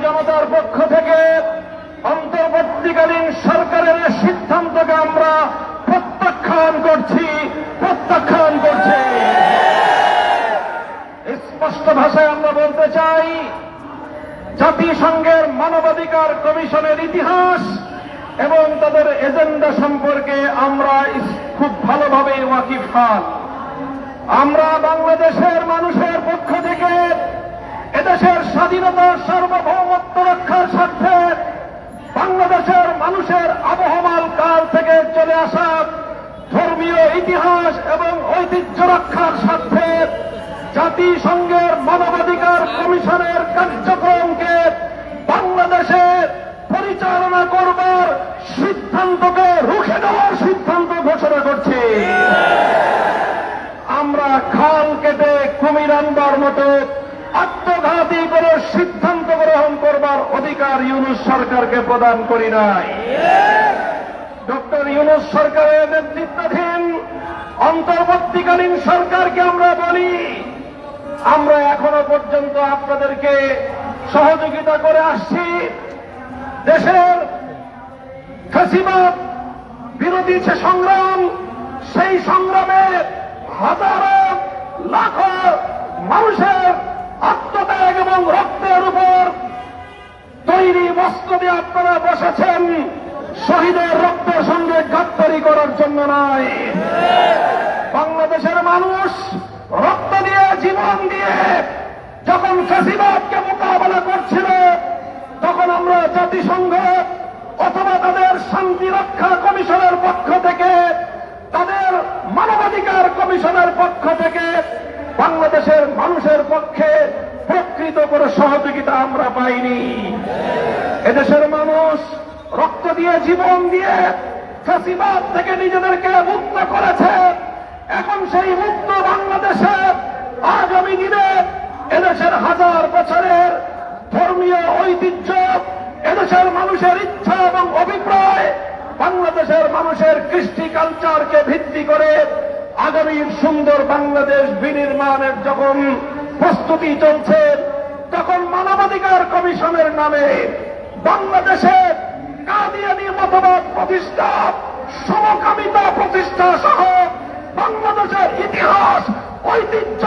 জনতার পক্ষ থেকে অন্তর্বর্তীকালীন সরকারের সিদ্ধান্তকে আমরা প্রত্যাখ্যান করছি। স্পষ্ট ভাষায় আমরা বলতে চাই, জাতিসংঘের মানবাধিকার কমিশনের ইতিহাস এবং তাদের এজেন্ডা সম্পর্কে আমরা খুব ভালোভাবে ওয়াকিবহাল। আমরা বাংলাদেশের মানুষের পক্ষ থেকে এদেশের স্বাধীনতা সার্বভৌমত্ব রক্ষার স্বার্থে বাংলাদেশের মানুষের আবহমান কাল থেকে চলে আসা ধর্মীয় ইতিহাস এবং ঐতিহ্য রক্ষার স্বার্থে জাতিসংঘের মানবাধিকার কমিশনের কার্যক্রমকে বাংলাদেশে পরিচালনা করবার সিদ্ধান্তকে রুখে দেওয়ার সিদ্ধান্ত ঘোষণা করছি। আমরা খাল কেটে কুমির আনবার মতো আত্মঘাতী করে সিদ্ধান্ত গ্রহণ করবার অধিকার ইউনূস সরকারকে প্রদান করি নাই। ডক্টর ইউনূস সরকারের নেতৃত্বাধীন অন্তর্বর্তীকালীন সরকারকে আমরা বলি, আমরা এখনো পর্যন্ত আপনাদেরকে সহযোগিতা করে আসছি। দেশের ফ্যাসিবাদ বিরোধী যে সংগ্রাম, সেই সংগ্রামে হাজারো লাখো মানুষের আত্মত্যাগ এবং রক্তের উপর তৈরি বস্ত্র দিয়ে আপনারা বসেছেন শহীদের রক্তের সঙ্গে গাদ্দারি করার জন্য নয়। বাংলাদেশের মানুষ রক্ত দিয়ে, জীবন দিয়ে যখন ফ্যাসিবাদকে মোকাবেলা করছিল, তখন আমরা জাতিসংঘ অথবা তাদের শান্তি রক্ষা কমিশনের পক্ষ থেকে, তাদের মানবাধিকার কমিশনের পক্ষ থেকে বাংলাদেশের মানুষের পক্ষে প্রকৃত করে সহযোগিতা আমরা পাইনি। এদেশের মানুষ রক্ত দিয়ে, জীবন দিয়ে ফ্যাসিবাদ থেকে নিজেদেরকে মুক্ত করেছে। এখন সেই মুক্ত বাংলাদেশে আগামী দিনে এদেশের হাজার বছরের ধর্মীয় ঐতিহ্য, এদেশের মানুষের ইচ্ছা এবং অভিপ্রায়, বাংলাদেশের মানুষের কৃষ্টি কালচারকে ভিত্তি করে আগামীর সুন্দর বাংলাদেশ বিনির্মাণের যখন প্রস্তুতি চলছে, তখন মানবাধিকার কমিশনের নামে বাংলাদেশে কাদিয়ানী মতবাদ প্রতিষ্ঠা, সমকামিতা প্রতিষ্ঠা সহ বাংলাদেশের ইতিহাস, ঐতিহ্য,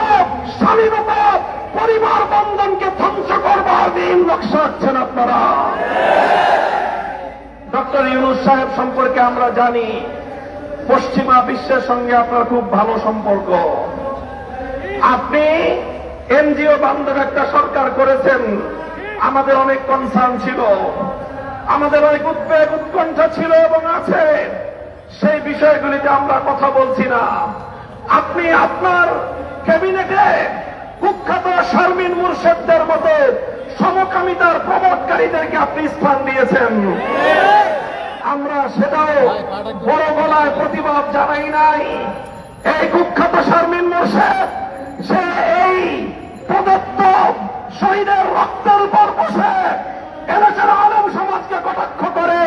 স্বাধীনতা, পরিবার বন্ধনকে ধ্বংস করবার দিন নকশাচ্ছেন আপনারা। ডক্টর ইউনূস সাহেব সম্পর্কে আমরা জানি, পশ্চিমা বিশ্বের সঙ্গে আপনার খুব ভালো সম্পর্ক। আপনি এনজিও বান্ধব একটা সরকার করেছেন। আমাদের অনেক কনসার্ন ছিল, আমাদের অনেক উদ্বেগ উৎকণ্ঠা ছিল এবং আছে। সেই বিষয়গুলিতে আমরা কথা বলছি না। আপনি আপনার ক্যাবিনেটে কুখ্যাত শারমিন মুর্শেদদের মতো সমকামিতার প্রবর্তকারীদেরকে আপনি স্থান দিয়েছেন। আমরা সেটাও বড় গলায় প্রতিবাদ জানাই নাই। এই কুখ্যাত শারমিন মুর্শেদ, সে এই প্রদত্ত শহীদের রক্তের উপর বসে এদেশের আলেম সমাজকে কটাক্ষ করে,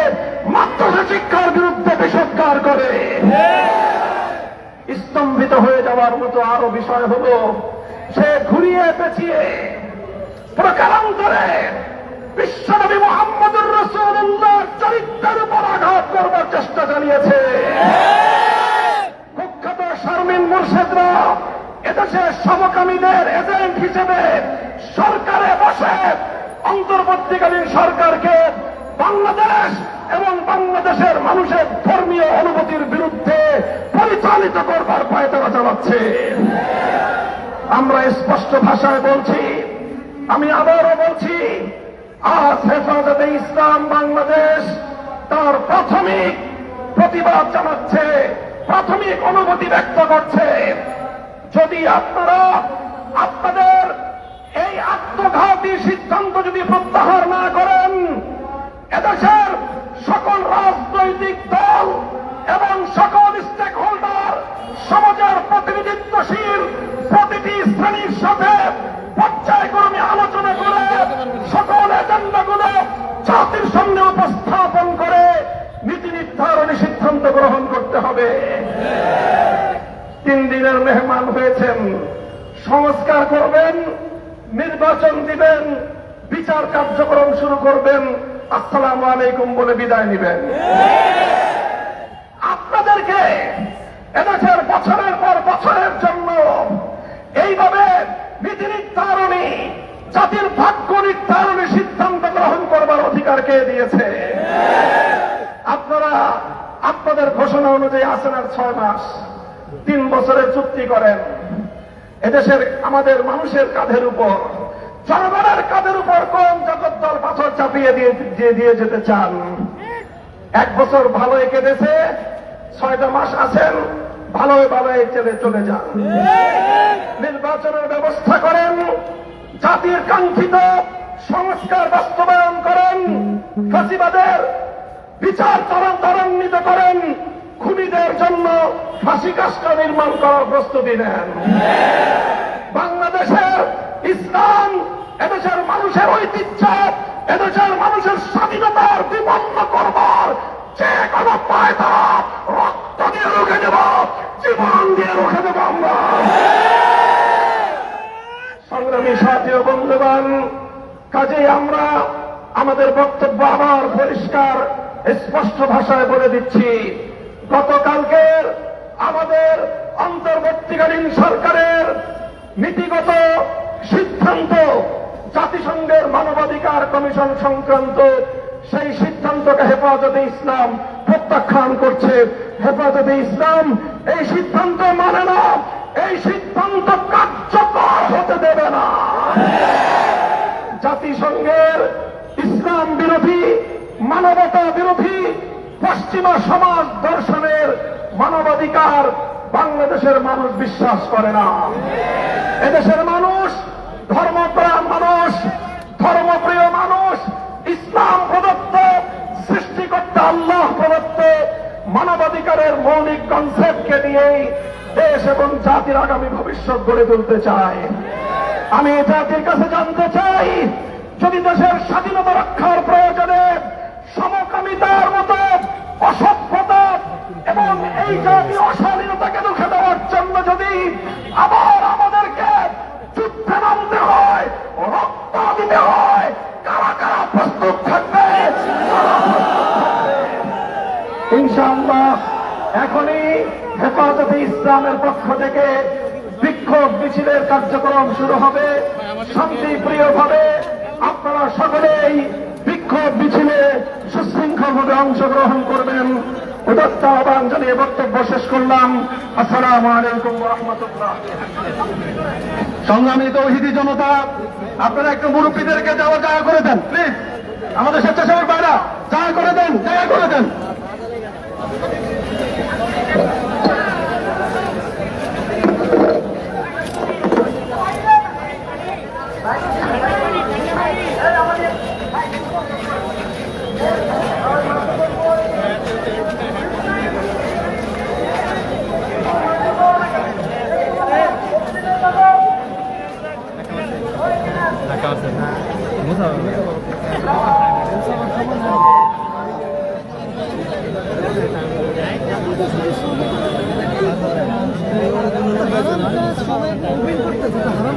মাদ্রাসা শিক্ষার বিরুদ্ধে বিষোদ্গার করে। স্তম্ভিত হয়ে যাওয়ার মতো আরো বিষয় হল, সে ঘুরিয়ে পেঁচিয়ে প্রকারান্তরে বিশ্বনবী মুহাম্মদুর রাসূলুল্লাহর চরিত্রের উপর আঘাত করবার চেষ্টা চালিয়েছে। কুখ্যাত শারমিন মুর্শেদরা এদেশে সমকামীদের এজেন্ট হিসেবে সরকারে বসে অন্তর্বর্তীকালীন সরকারকে বাংলাদেশ এবং বাংলাদেশের মানুষের ধর্মীয় অনুভূতির বিরুদ্ধে পরিচালিত করবার পায়তারা চালাচ্ছে। আমরা স্পষ্ট ভাষায় বলছি, আমি আবারও বলছি, আজ হেফাজতে ইসলাম বাংলাদেশ তার প্রাথমিক প্রতিবাদ জানাচ্ছে, প্রাথমিক অনুভূতি ব্যক্ত করছে। যদি আপনারা আপনাদের এই আত্মঘাতী সিদ্ধান্ত যদি প্রত্যাহার না করেন, এদেশের সকল রাজনৈতিক দল এবং সকল স্টেক হোল্ডার, সমাজের প্রতিনিধিত্বশীল প্রতিটি শ্রেণীর সাথে পর্যায়ক্রমে আলোচনা করে সকল এজেন্ডাগুলো জাতির সামনে উপস্থাপন করে নীতি নির্ধারণী সিদ্ধান্ত গ্রহণ করতে হবে। 3 দিনের মেহমান হয়েছেন, সংস্কার করবেন, নির্বাচন দিবেন, বিচার কার্যক্রম শুরু করবেন, আসসালামু আলাইকুম বলে বিদায় নেবেন। আপনাদেরকে এদেশের বছরের পর বছরের জন্য এইভাবে নীতি নির্ধারণী, জাতির ভাগ্য নির্ধারণী সিদ্ধান্ত গ্রহণ করবার অধিকার কে দিয়েছে? আপনারা আপনাদের ঘোষণা অনুযায়ী আছেন আর 6 মাস, 3 বছরের চুক্তি করেন। এদেশের আমাদের মানুষের কাঁধের উপর, জনগণের কাঁধের উপর কোন জগদ্দল পাথর চাপিয়ে দিয়ে যেতে চান? 1 বছর ভালো কেটেছে, 6টা মাস আছেন, ভালোই চলে যান। নির্বাচনের ব্যবস্থা করেন, জাতির কাঙ্ক্ষিত সংস্কার বাস্তবায়ন করেন, ফাঁসিবাদের বিচার ত্বরান্বিত করেন, খুনিদের জন্য ফাঁসি কাষ্ঠ নির্মাণ করার প্রস্তুতি নেন। বাংলাদেশের ইসলাম, এদেশের মানুষের ঐতিহ্য, এদেশের মানুষের স্বাধীনতার বিপন্ন করবার যে কোনো পায়তা রক্ত দিয়ে রুখে দেব, জীবন দিয়ে রুখে দেব আমরা। সংগ্রামী সাথী ও বন্ধুগণ, কাজেই আমরা আমাদের বক্তব্য আবার পরিষ্কার স্পষ্ট ভাষায় বলে দিচ্ছি। গতকালকের আমাদের অন্তর্বর্তীকালীন সরকারের নীতিগত সিদ্ধান্ত, জাতিসংঘের মানবাধিকার কমিশন সংক্রান্ত সেই সিদ্ধান্তকে হেফাজতে ইসলাম প্রত্যাখ্যান করছে। হেফাজতে ইসলাম এই সিদ্ধান্ত মানে না, এই সিদ্ধান্ত কার্যকর হতে দেবে না। জাতিসংঘের ইসলাম বিরোধী, মানবতা বিরোধী পশ্চিমা সমাজ দর্শনের মানবাধিকার বাংলাদেশের মানুষ বিশ্বাস করে না। এদেশের মানুষ ধর্মপ্রাণ মানুষ, ধর্মপ্রিয় মানুষ, ইসলাম প্রদত্ত, সৃষ্টিকর্তা আল্লাহ প্রদত্ত মানবাধিকারের মৌলিক কনসেপ্টকে নিয়েই দেশ এবং জাতির আগামী ভবিষ্যৎ গড়ে তুলতে চায়। আমি জাতির কাছে জানতে চাই, যদি দেশের স্বাধীনতা রক্ষার প্রয়োজনে সমকামিতার মতো অসভ্যতা এবং এই জাতীয় অশালীনতাকে রুখে দেওয়ার জন্য যদি আবার আমাদেরকে যুদ্ধে নামতে হয়, রক্ত দিতে হয়, কারা কারা প্রস্তুত থাকবে? ইনশাআল্লাহ এখনই হেফাজতে ইসলামের পক্ষ থেকে বিক্ষোভ মিছিলের কার্যক্রম শুরু হবে। শান্তিপ্রিয়ভাবে আপনারা সকলেই বিক্ষোভ মিছিলে সুশৃঙ্খলভাবে অংশগ্রহণ করবেন। উদাত্ত আহ্বান জানিয়ে বক্তব্য শেষ করলাম। আসসালামু আলাইকুম ওয়া রাহমাতুল্লাহ। সংগ্রামী তৌহিদি জনতা, আপনারা একটু মুরব্বীদেরকে যাওয়া জায়গা করে দেন প্লিজ। আমাদের স্বেচ্ছাসেবক ভাইরা জায়গা করে দেন, জায়গা করে দেন। সবাই করতেছে হারাম